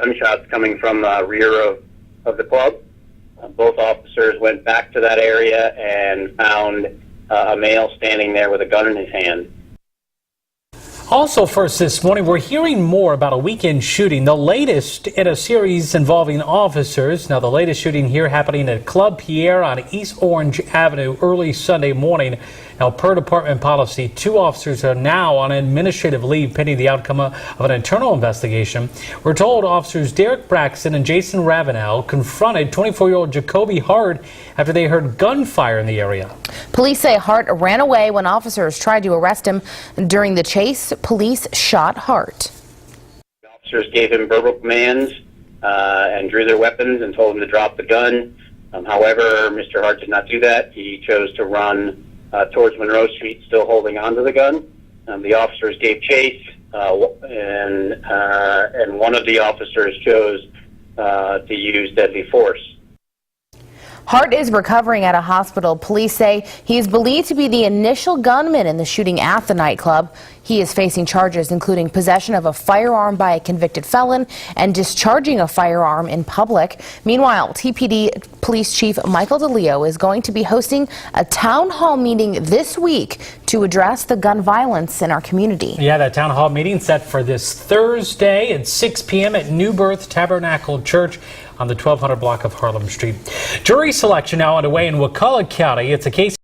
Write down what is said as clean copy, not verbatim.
gunshots coming from the rear of the club. Both officers went back to that area and found a male standing there with a gun in his hand. Also first this morning, we're hearing more about a weekend shooting, the latest in a series involving officers. Now, the latest shooting here happening at Club Pierre on East Orange Avenue early Sunday morning. Now, per department policy, 2 officers are now on administrative leave pending the outcome of an internal investigation. We're told officers Derek Braxton and Jason Ravenel confronted 24-year-old Jacoby Hart after they heard gunfire in the area. Police say Hart ran away when officers tried to arrest him. During the chase, police shot Hart. The officers gave him verbal commands and drew their weapons and told him to drop the gun. However, Mr. Hart did not do that. He chose to run towards Monroe Street, still holding onto the gun. The officers gave chase, and one of the officers chose to use deadly force. Hart is recovering at a hospital. Police say he is believed to be the initial gunman in the shooting at the nightclub. He is facing charges including possession of a firearm by a convicted felon and discharging a firearm in public. Meanwhile, TPD Police Chief Michael DeLeo is going to be hosting a town hall meeting this week to address the gun violence in our community. Yeah, that town hall meeting set for this Thursday at 6 p.m. at New Birth Tabernacle Church on the 1200 block of Harlem Street. Jury selection now underway in Wakulla County. It's a case